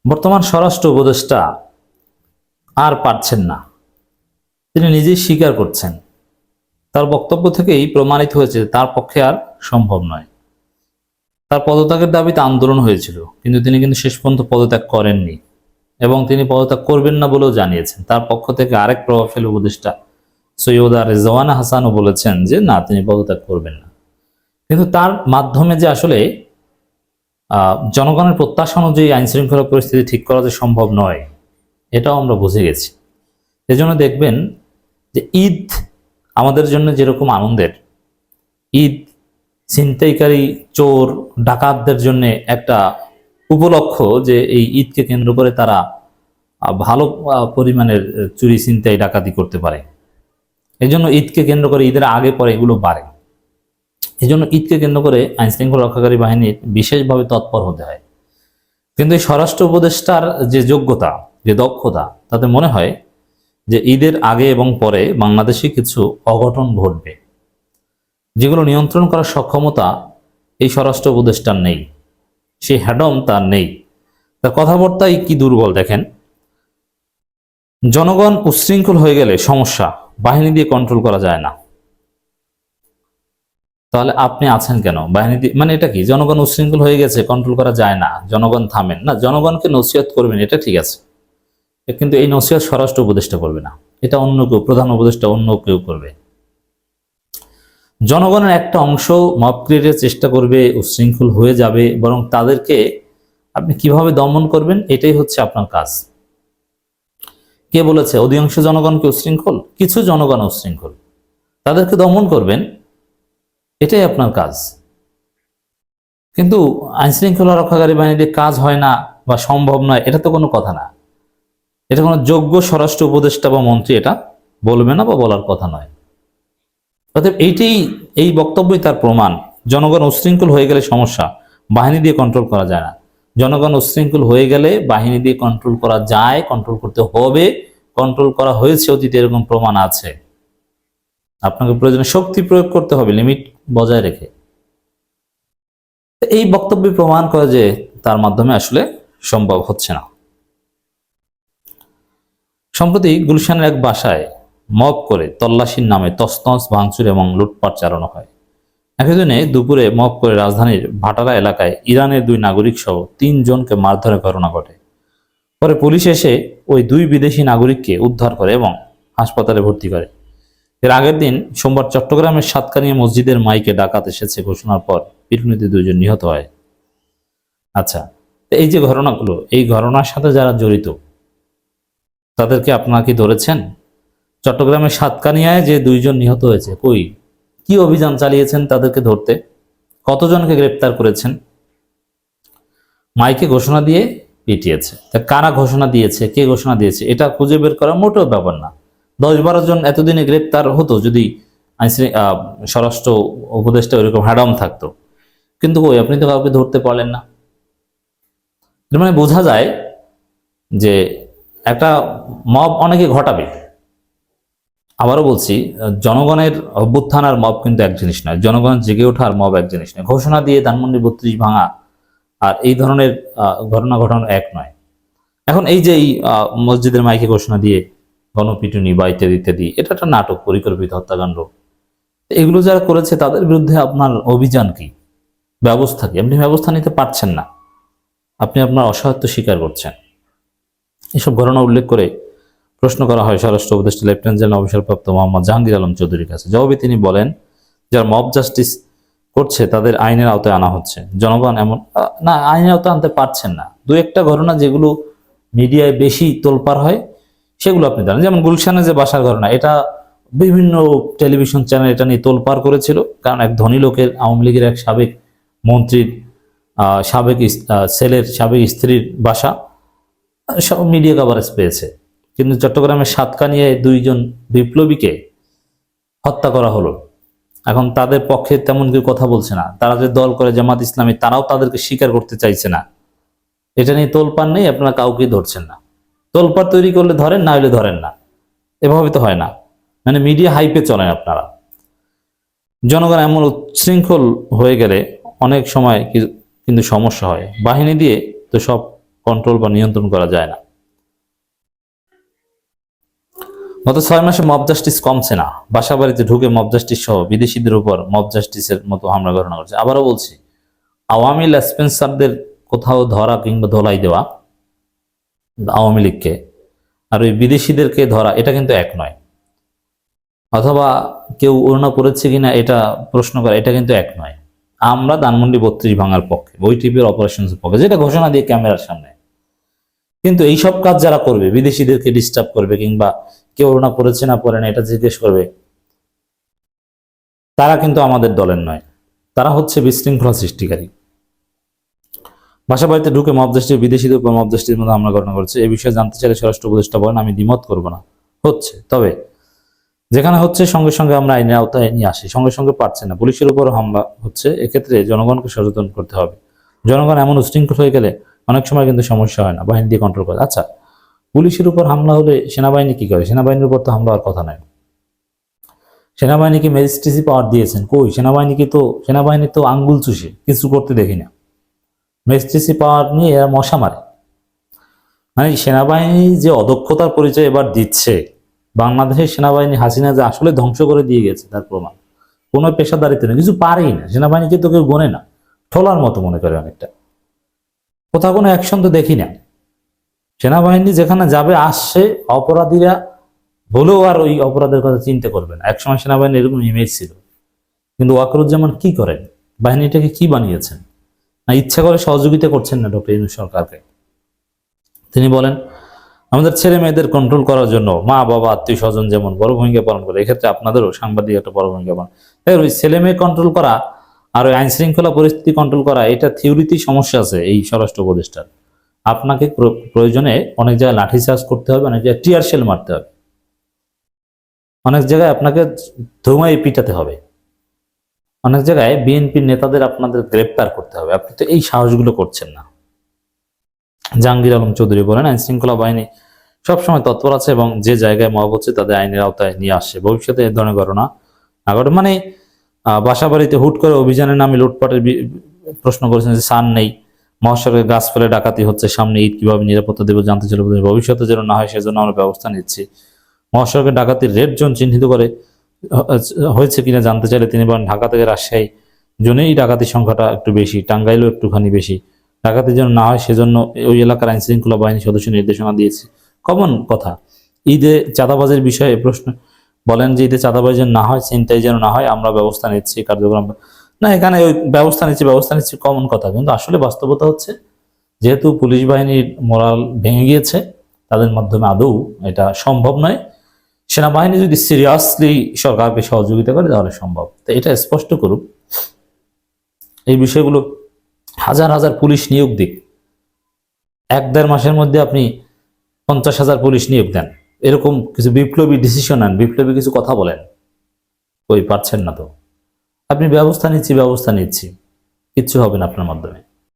বর্তমান স্বরাষ্ট্র উপদেষ্টা আর পারছেন না, তিনি নিজেই স্বীকার করছেন। তার বক্তব্য থেকেই প্রমাণিত হয়েছে তার পক্ষে আর সম্ভব নয়। তার পদত্যাগের দাবিতে আন্দোলন হয়েছিল, কিন্তু তিনি শেষ পর্যন্ত পদত্যাগ করেননি এবং তিনি পদত্যাগ করবেন না বলেও জানিয়েছেন। তার পক্ষ থেকে আরেক প্রভাবশালী উপদেষ্টা সৈয়দা রেজওয়ানা হাসানও বলেছেন যে না, তিনি পদত্যাগ করবেন না। কিন্তু তার মাধ্যমে যে আসলে জনগণের প্রত্যাশা অনুযায়ী আইন শৃঙ্খলা পরিস্থিতি ঠিক করা যে সম্ভব নয়, এটাও আমরা বুঝে গেছি। এজন্য দেখবেন যে ঈদ আমাদের জন্য যেরকম আনন্দের, ঈদ ছিনতাইকারী চোর ডাকাতদের জন্য একটা উপলক্ষ, যে এই ঈদকে কেন্দ্র করে তারা ভালো পরিমাণের চুরি ছিনতাই ডাকাতি করতে পারে। এই জন্য ঈদকে কেন্দ্র করে, ঈদের আগে পরে এগুলো বাড়ে। এই জন্য ঈদকে কেন্দ্র করে আইন শৃঙ্খলা রক্ষাকারী বাহিনীর বিশেষভাবে তৎপর হতে হয়। কিন্তু এই স্বরাষ্ট্র উপদেষ্টার যে যোগ্যতা, যে দক্ষতা, তাতে মনে হয় যে ঈদের আগে এবং পরে বাংলাদেশে কিছু অঘটন ঘটবে, যেগুলো নিয়ন্ত্রণ করার সক্ষমতা এই স্বরাষ্ট্র উপদেষ্টার নেই, সেই হ্যাডম তার নেই। তার কথাবার্তাই কি দুর্বল দেখেন। জনগণ উচ্ছৃঙ্খল হয়ে গেলে সমস্যা, বাহিনী দিয়ে কন্ট্রোল করা যায় না। তাহলে আপনি আছেন কেন? বাহিনী দিয়ে মানে এটা কি? জনগণ উচ্ছৃঙ্খল হয়ে গেছে, কন্ট্রোল করা যায় না, জনগণ থামেন না। জনগণকে নসিহত করবেন, এটা ঠিক আছে, কিন্তু এই নসিহত স্বরাষ্ট্র উপদেষ্টা করবে না, এটা অন্য কেউ, প্রধান উপদেষ্টা অন্য কেউ করবে। জনগণের একটা অংশ মব ক্রিয়েটের চেষ্টা করবে, উচ্ছৃঙ্খল হয়ে যাবে, বরং তাদেরকে আপনি কিভাবে দমন করবেন এটাই হচ্ছে আপনার কাজ। কে বলেছে অধিকাংশ জনগণকে উচ্ছৃঙ্খল? কিছু জনগণ উচ্ছৃঙ্খল, তাদেরকে দমন করবেন, এটাই আপনার কাজ। কিন্তু আইন শৃঙ্খলা রক্ষাকারী বাহিনীর কাজ হয় না বা সম্ভব নয়, এটা তো কোনো কথা না। এটা কোনো যোগ্য স্বরাষ্ট্র উপদেষ্টা বা মন্ত্রী এটা বলবে না বা বলার কথা নয়। অতএব এই বক্তব্যই তার প্রমাণ। জনগণ উচ্ছৃঙ্খল হয়ে গেলে সমস্যা, বাহিনী দিয়ে কন্ট্রোল করা যায় না। জনগণ উচ্ছৃঙ্খল হয়ে গেলে বাহিনী দিয়ে কন্ট্রোল করা যায়, কন্ট্রোল করতে হবে, কন্ট্রোল করা হয়েছে, অতীতে এরকম প্রমাণ আছে। আপনাকে প্রয়োজনে শক্তি প্রয়োগ করতে হবে, লিমিট বজায় রেখে। এই বক্তব্য প্রমাণ করে যে তার মাধ্যমে আসলে সম্ভব হচ্ছে না। সম্প্রতি গুলশানের এক বাসায় মব করে তল্লাশির নামে তছনছ, ভাঙচুর এবং লুটপাট চালানো হয়। একই দিনে দুপুরে মব করে রাজধানীর ভাটারা এলাকায় ইরানের 2 নাগরিক সহ 3 জনকে মারধরের ঘটনা ঘটে। পরে পুলিশ এসে ওই 2 বিদেশি নাগরিককে উদ্ধার করে এবং হাসপাতালে ভর্তি করে। এর আগের দিন সোমবার চট্টগ্রামের সাতকানিয়া মসজিদের মাইকে ডাকাত এসেছে ঘোষণার পর পিটুনিতে 2 জন নিহত হয়। আচ্ছা, এই যে ঘটনাগুলো, এই ঘটনার সাথে যারা জড়িত তাদেরকে আপনারা কি ধরেছেন? চট্টগ্রামের সাতকানিয়ায় যে 2 জন নিহত হয়েছে, কই, কি অভিযান চালিয়েছেন তাদেরকে ধরতে? কতজনকে গ্রেপ্তার করেছেন? মাইকে ঘোষণা দিয়ে পিটিয়েছে। তা কারা ঘোষণা দিয়েছে, কে ঘোষণা দিয়েছে, এটা খুঁজে বের করা মোটেও ব্যাপার না। 10-12 জন এতদিনে গ্রেপ্তার হতো যদি স্বরাষ্ট্র উপদেষ্টা ওইরকম হ্যাডম থাকতো। কিন্তু কই, আপনি তো কাউকে ধরতে পারলেন না। এর মানে বোঝা যায় যে একটা মব অনেকে ঘটাবে। আবারও বলছি, জনগণের অভ্যুত্থান আর মব কিন্তু এক জিনিস নয়, জনগণের জেগে ওঠা আর মব এক জিনিস নয়। ঘোষণা দিয়ে ধানমন্ডি 32 ভাঙা আর এই ধরনের ঘটনা ঘটানো এক নয়। এখন এই যে এই মসজিদের মাইকে ঘোষণা দিয়ে গণপিটুনি বা ইত্যাদি ইত্যাদি, এটা একটা নাটক, পরিকল্পিত হত্যাকাণ্ড। এগুলো যারা করেছে তাদের বিরুদ্ধে আপনার অভিযান কি, ব্যবস্থা কি? আপনি ব্যবস্থা নিতে পারছেন না, আপনি আপনার অসহায়ত্ব স্বীকার করছেন। এসব ঘটনা উল্লেখ করে প্রশ্ন করা হয় স্বরাষ্ট্র উপদেষ্টা লেফটেন্যান্ট জেনারেল অবসরপ্রাপ্ত মোহাম্মদ জাহাঙ্গীর আলম চৌধুরীর কাছে। জবাবে তিনি বলেন, যারা মব জাস্টিস করছে তাদের আইনের আওতায় আনা হচ্ছে। জনগণ এমন না, আইনের আওতায় আনতে পারছেন না। 2-1টা ঘটনা যেগুলো মিডিয়ায় বেশি তোলপাড় হয় সেগুলো আপনি জানেন। যেমন গুলশানে যে বাসার ঘটনা, এটা বিভিন্ন টেলিভিশন চ্যানেল এটা নিয়ে তোলপাড় করেছিল, কারণ এক ধনী লোকের, আওয়ামী লীগের এক সাবেক মন্ত্রীর সাবেক ছেলের সাবেক স্ত্রীর বাসা, সব মিডিয়া কভারেজ পেয়েছে। কিন্তু চট্টগ্রামের সাতকানিয়ায় 2 জন বিপ্লবীকে হত্যা করা হলো। এখন তাদের পক্ষে তেমন কেউ কথা বলছে না। তারা যে দল করে জামাত ইসলামী, তারাও তাদেরকে স্বীকার করতে চাইছে না। এটা নিয়ে তোলপাড় নেই, আপনারা কাউকে ধরছেন না। তোলপাড় তৈরি করলে ধরেন, না হলে ধরেন না, এভাবে তো হয় না। মানে মিডিয়া হাইপে চলেন আপনারা। জনগণ এমন উচ্ছৃঙ্খল হয়ে গেলে অনেক সময় কিন্তু সমস্যা হয়। বাহিনী দিয়ে তো সব কন্ট্রোল বা নিয়ন্ত্রণ করা যায় না। গত 6 মাসে মব জাস্টিস কমছে না। বাসা বাড়িতে ঢুকে মব জাস্টিস সহ বিদেশিদের উপর মব জাস্টিসের মতো হামলা ঘটনা করছে। আবারও বলছি, আওয়ামী লেসপেন্সারদের কোথাও ধরা কিংবা ধোলাই দেওয়া আওয়ামী লীগকে, আর ওই বিদেশিদেরকে ধরা, এটা কিন্তু এক নয়। অথবা কেউ ওড়না পড়েছে কিনা এটা প্রশ্ন করা, এটা কিন্তু এক নয়। আমরা ধানমন্ডি 32 ভাঙার পক্ষে, ওই টিভির অপারেশনের পক্ষে, যেটা ঘোষণা দিয়ে ক্যামেরার সামনে। কিন্তু এইসব কাজ যারা করবে, বিদেশিদেরকে ডিস্টার্ব করবে কিংবা কেউ ওড়না পড়েছে না পড়ে না এটা জিজ্ঞেস করবে, তারা কিন্তু আমাদের দলের নয়। তারা হচ্ছে বিশৃঙ্খলা সৃষ্টিকারী। বাসা বাড়িতে ঢুকে মব জাস্টিস, বিদেশিদের উপর মব জাস্টিসের মধ্যে হামলা ঘটনা করছে। এই বিষয়ে জানতে চাইলে স্বরাষ্ট্র উপদেষ্টা বলেন, আমি দ্বিমত করব না, হচ্ছে। তবে যেখানে হচ্ছে সঙ্গে সঙ্গে আমরা আইনের আওতায় নিয়ে আসি, সঙ্গে সঙ্গে পারছে না, পুলিশের উপর হামলা হচ্ছে, এক্ষেত্রে জনগণকে সচেতন করতে হবে। জনগণ এমন উশৃঙ্খল হয়ে গেলে অনেক সময় কিন্তু সমস্যা হয় না, বাহিনী দিয়ে কন্ট্রোল করে। আচ্ছা, পুলিশের উপর হামলা হলে সেনাবাহিনী কি করে? সেনাবাহিনীর উপর তো হামলা হওয়ার কথা নয়। সেনাবাহিনীকে ম্যাজিস্ট্রেসি পাওয়ার দিয়েছেন, কই? সেনাবাহিনী তো আঙ্গুল চুষে কিছু করতে দেখি না। ম্যাজিস্ট্রেসি পাওয়ার নিয়ে এরা মশা মারে। মানে সেনাবাহিনী যে অদক্ষতার পরিচয় এবার দিচ্ছে, বাংলাদেশের সেনাবাহিনী হাসিনা যে আসলে ধ্বংস করে দিয়ে গেছে তার প্রমাণ। কোনো পেশাদারিত্ব নেই, কিছু পারেই না। সেনাবাহিনীকে তো কেউ গোনে না, ঠোলার মতো মনে করে অনেকটা। কোথাও কোনো অ্যাকশন তো দেখি না। সেনাবাহিনী যেখানে যাবে আসছে, অপরাধীরা বলেও আর ওই অপরাধের কথা চিন্তা করবে না। একসময় সেনাবাহিনী এরকম ইমেজ ছিল। কিন্তু ওয়াকারুজ্জামান কি করেন? বাহিনীটাকে কি বানিয়েছেন? না ইচ্ছা করে সহযোগিতা করছেন না ডক্টর ইউনূস সরকারকে? তিনি বলেন, আমাদের ছেলে মেয়েদের কন্ট্রোল করার জন্য মা বাবা আত্মীয় স্বজন যেমন বড় ভূমিকা পালন করে, এক্ষেত্রে আপনাদেরও সাংবাদিক একটা বড় ভূমিকা পালন। ওই ছেলে মেয়ে কন্ট্রোল করা আর ওই আইন শৃঙ্খলা পরিস্থিতি কন্ট্রোল করা, এটা থিওরিতেই সমস্যা আছে এই স্বরাষ্ট্র উপদেষ্টার। আপনাকে প্রয়োজনে অনেক জায়গায় লাঠিচার্জ করতে হবে, অনেক জায়গায় টিয়ার শেল মারতে হবে, অনেক জায়গায় আপনাকে ধুমায় পিটাতে হবে, অনেক জায়গায় বিএনপির নেতাদের আপনাদের গ্রেপ্তার করতে হবে। আপনি তো এই সাহসগুলো করছেন না। জাহাঙ্গীর আলম চৌধুরী বলেন, আইন শৃঙ্খলা বাহিনী সবসময় তৎপর আছে এবং যে জায়গায় মব হচ্ছে তাদের আইনের আওতায় নিয়ে আসছে। ভবিষ্যতে এ ধরনের ঘটনা না ঘটে। মানে বাসা বাড়িতে হুট করে অভিযানের নামে লুটপাটের প্রশ্ন করেছেন যে সান নেই, মহাসড়কে গাছ ফেলে ডাকাতি হচ্ছে, সামনে ঈদ কিভাবে নিরাপত্তা দেব জানতে চাইলে ভবিষ্যতে যেন না হয় সেজন্য আমরা ব্যবস্থা নিচ্ছি। মহাসড়কে ডাকাতির রেড জোন চিহ্নিত করে হয়েছে কিনা জানতে চাইলে তিনি বলেন, ঢাকা থেকে রাজশাহী জোনেই ডাকাতির সংখ্যাটা একটু বেশি, টাঙ্গাইলও একটুখানি বেশি। ডাকাতি যেন না হয় সেজন্য ওই এলাকার আইন শৃঙ্খলা বাহিনীর সদস্য নির্দেশনা দিয়েছে। কমন কথা। ঈদে চাঁদাবাজের বিষয়ে প্রশ্ন বলেন যে ঈদে চাঁদাবাজি যেন না হয়, ছিনতাই যেন না হয়, আমরা ব্যবস্থা নিচ্ছি, কার্যক্রম না। এখানে ওই ব্যবস্থা নিচ্ছি কমন কথা, কিন্তু আসলে বাস্তবতা হচ্ছে যেহেতু পুলিশ বাহিনীর মোরাল ভেঙে গিয়েছে, তাদের মাধ্যমে আদৌ এটা সম্ভব নয়। সেনাবাহিনী যদি সিরিয়াসলি সরকারকে সহযোগিতা করে তাহলে সম্ভব। তো এটা স্পষ্ট করুক, এই বিষয়গুলো হাজার হাজার পুলিশ নিয়োগ দিক, 1-1.5 মাসের মধ্যে আপনি 50,000 পুলিশ নিয়োগ দেন, এরকম কিছু বিপ্লবী ডিসিশন নেন, বিপ্লবী কিছু কথা বলেন, ওই পারছেন না তো। আপনি ব্যবস্থা নিচ্ছি কিচ্ছু হবে না আপনার মাধ্যমে।